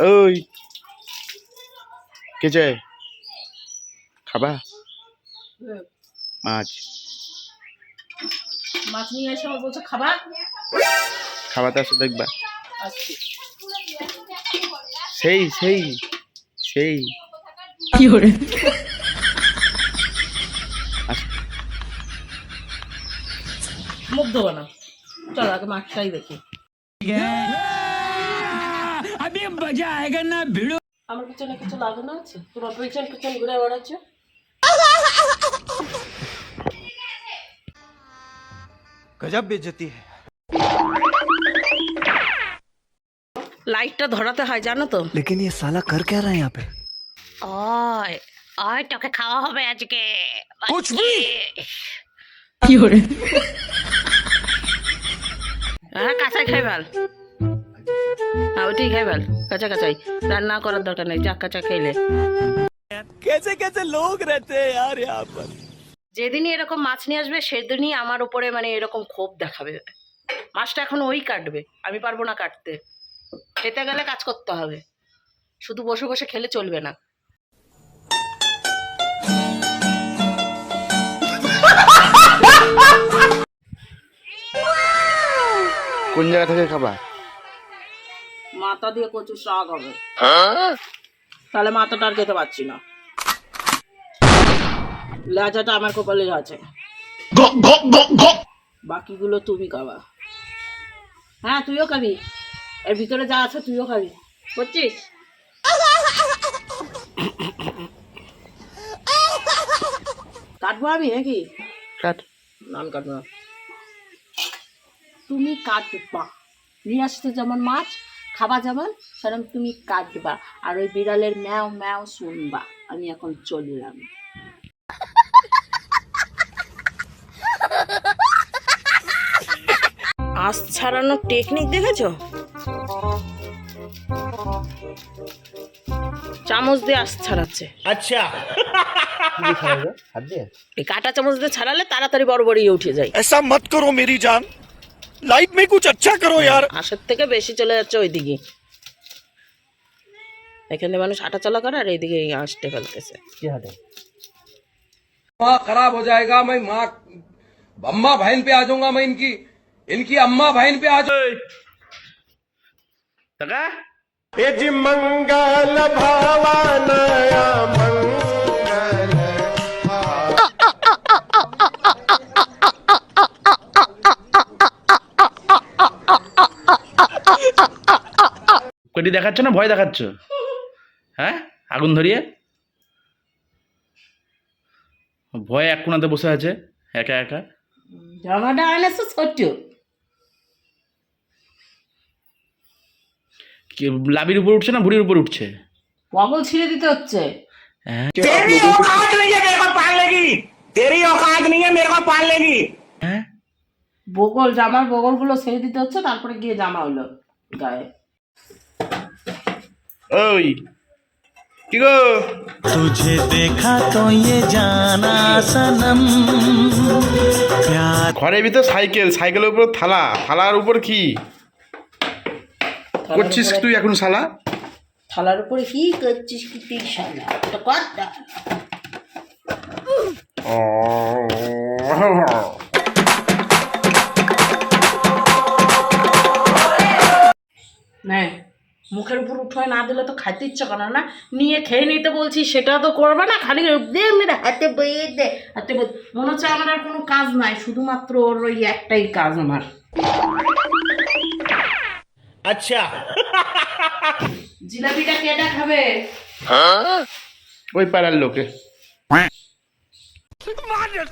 ওই কে চাই খাবা মাছ মাছ নিয়ে এসে আমার বলছে খাবা খাবাতে আসো দেখবা আচ্ছা সেই সেই সেই কি করে মুখ দেবো না চলো আগে মাছটাই দেখি আমার পিছনে কিছু লাগানো আছে তোমার পিছন পিছন ঘুরে বেড়াচ্ছে गजब बेइज्जती है লাইটটা ধরাতে হয় জানো তো लेकिन ये साला कर क्या रहा है यहाँ पे ওই ওই তোকে খাওয়া হবে আজকে कुछ भी কি করে হ্যাঁ কাঁচাই খাই ভাল হ্যাঁ ওইটাই খাই ভাল কাঁচা কাঁচাই রান্না করার দরকার নেই যা কাঁচা খাইলে कैसे कैसे लोग रहते हैं यार यहाँ पर যেদিনই এরকম মাছ নিয়ে আসবে সেদিনই আমার উপরে মানে এরকম ক্ষোভ দেখাবে মাছটা এখন ওই কাটবে আমি পারবো না কাটতে খেতে গেলে কাজ করতে হবে শুধু বসে বসে খেলে চলবে না কোন জায়গা থেকে খাবা মাথা দিয়ে কচু শাক হবে তাহলে মাথাটা আর খেতে পারছি না লেজাটা আমার কপালে আছে বাকিগুলো তুমি খাবা হ্যাঁ তুইও খাবি এর ভিতরে যা আছে তুইও খাবি বুঝছিস কাটবো আমি নাকি কাট নাম কাটবো না তুমি কাটবা নিয়ে আসতে যেমন মাছ খাবা যেমন সেরকম তুমি কাটবা আর ওই বিড়ালের ম্যাও ম্যাও শুনবা আমি এখন চললাম আঁশ ছাড়ানোর টেকনিক দেখেছো চামচ দিয়ে আঁশ ছাড়াচ্ছে अच्छा এই কাঁটা চামচ দিয়ে ছাড়ালে তাড়াতাড়ি বড় বড় উঠে যায় ऐसा मत करो मेरी जान लाइफ में कुछ अच्छा करो यार আঁশের থেকে বেশি চলে যাচ্ছে ওইদিকে এখানে মানুষ হাঁটা চলা করে আর এইদিকে আঁশটে ফেলতেছে माँ खराब हो जाएगा मैं माँ अम्मा बहन पे आ जाऊंगा मैं इनकी अम्मा बहन पे आ जाऊंगा টাকা मंगल भावानया কটি দেখাচ্ছ না ভয় দেখাচ্ছ হ্যাঁ আগুন ধরিয়ে ভয় এক কোণাতে বসে আছে একা একা জামাটা আনছো ছোট্ট লাবির উপর উঠছে না বুড়ির উপর উঠছে বগল ছিঁড়ে দিতে হচ্ছে तेरी औकात नहीं है मेरे को पालने की तेरी औकात नहीं है मेरे को पालने की হ্যাঁ বগল জামার বগলগুলো ছেড়ে দিতে হচ্ছে তারপরে গিয়ে জামা হলো গায়ে ওই কি গো तुझे देखा तो ये जाना सनम प्यार ঘরের ভিতর সাইকেলের উপর থালার উপর কি করছিস তুই এখন শালা থালার উপরে কি করছিস কি তুই শালা এটা কর না। নে মুখের উপর উঠোয় না দিলে তো খাইতে ইচ্ছা করে না নিয়ে খেয়ে নিতে বলছি সেটা তো করবে না খালি দে মেরে হাতে বইয়ে দে হাতে মনে হচ্ছে আমার আর কোনো কাজ নাই শুধুমাত্র ওর ওই একটাই কাজ আমার अच्छा জিলাপিটা কেটা খাবে ওই পাড়ার লোকে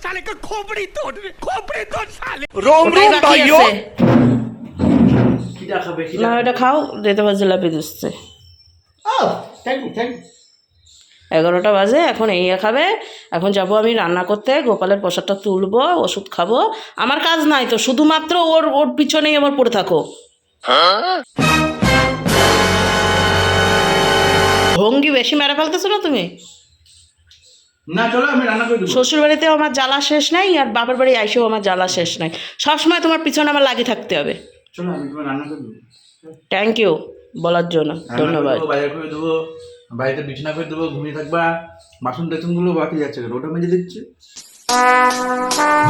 साले का खोपड़ी तोड़ साले रोम ওটাই रोम বাকি भाइयों আছে। না এটা খাও যেতে পারে জিলাপি দিচ্ছে 11টা বাজে এখন এই খাবে এখন যাব আমি রান্না করতে গোপালের প্রসাদটা তুলবো ওষুধ খাবো আমার কাজ নাই তো শুধুমাত্র ওর ওর পিছনেই আমার পড়ে থাকো ভঙ্গি বেশি মেরে ফেলতেছো না তুমি না চলো আমি রান্না করে দেবো শ্বশুর বাড়িতেও আমার জ্বালা শেষ নাই আর বাবার বাড়ি আইসেও আমার জ্বালা শেষ নাই সবসময় তোমার পিছনে আমার লাগিয়ে থাকতে হবে চলো আমি তোমার রান্না করে দেবো থ্যাংক ইউ বলার জন্য ধন্যবাদ। বাজার করে দেবো, বাড়িতে বিছানা করে দেবো, ঘুমিয়ে থাকবা। বাসন টাসন গুলো বাকি যাচ্ছে, ওটা মেজে দিচ্ছি।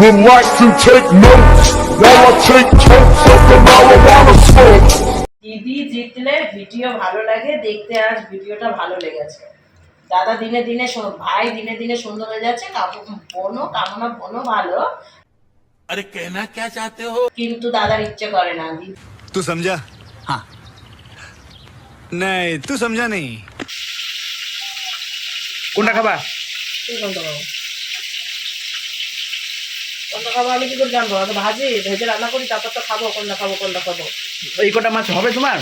Would like to take notes while I take totes of the marijuana smoke. দিদি জিতলে ভিডিও ভালো লাগে দেখতে, আজ ভিডিওটা ভালো লেগেছে। দাদা দিনে দিনে ভাই দিনে দিনে সুন্দর হয়ে যাচ্ছে, কামনা বোনও ভালো। अरे कहना क्या चाहते हो? কিন্তু দাদার ইচ্ছে করে না। तू समझा? हाँ नहीं तू समझा नहीं। কোনটা খাবা? তুই কোনটা খাবো? কোনটা খাবো আমি কি করে জানবো? আমি ভেজে রান্না করি, তারপর তো খাবো কোনটা খাবো। এই কটা মাছ হবে তোমার?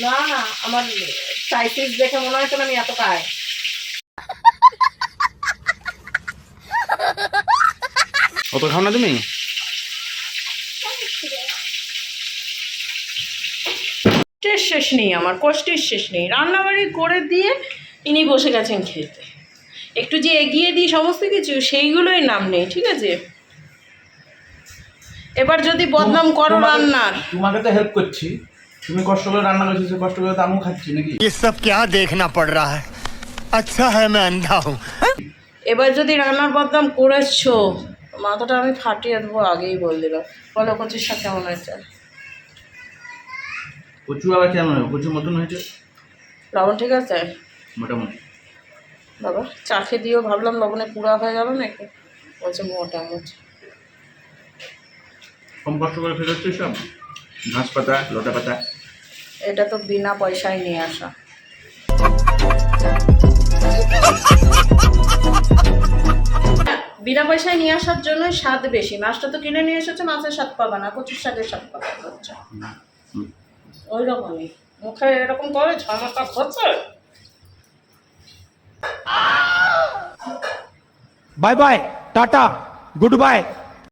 না আমার সাইজ দেখে মনে হচ্ছে না আমি এত খাই। অত খাও না তুমি? কষ্টের শেষ নেই, আমার কষ্টের শেষ নেই। রান্নাবাড়ি করে দিয়ে ইনি বসে গেছেন খেতে। একটু যে এগিয়ে দিই সমস্ত কিছু, সেইগুলোই নাম নেই। ঠিক আছে, এবার যদি বদনাম করো রান্নার। তোমাকে তো হেল্প করছি, তুমি কষ্ট করে রান্না করছো, কষ্ট করে তো আমিও খাচ্ছি নাকি? ये सब क्या देखना पड़ रहा है? अच्छा है मैं अंधा हूँ। এবার যদি রান্নার বদনাম করেছো, মাথাটা আমি ফাটিয়ে দেবো, আগেই বলে দিলাম। বলো কচুর শাক কেমন হয়েছে? কচু আবার কেমন হবে? কচুর মতন হয়েছে, লবণ ঠিক আছে? মোটামুটি। বাবা চা খেয়ে দিও, ভাবলাম লবণে পুরা হয়ে গেল নাকি, বলছে মোটামুটি। কম কষ্ট করে ফেরোচ্ছে সব, ঘাস পাতা, লতা পাতা। এটা তো বিনা পয়সায় নিয়ে আসা। বিনা পয়সায় নিয়ে আসার জন্য স্বাদ বেশি। মাছটা তো কিনে নিয়ে এসেছে, মাছের স্বাদ পাবা না, কচুর শাকের স্বাদ পাবা। হচ্ছে ওই রকমই, মুখে এরকম করে ঝামাটা হচ্ছে। Bye bye tata good bye.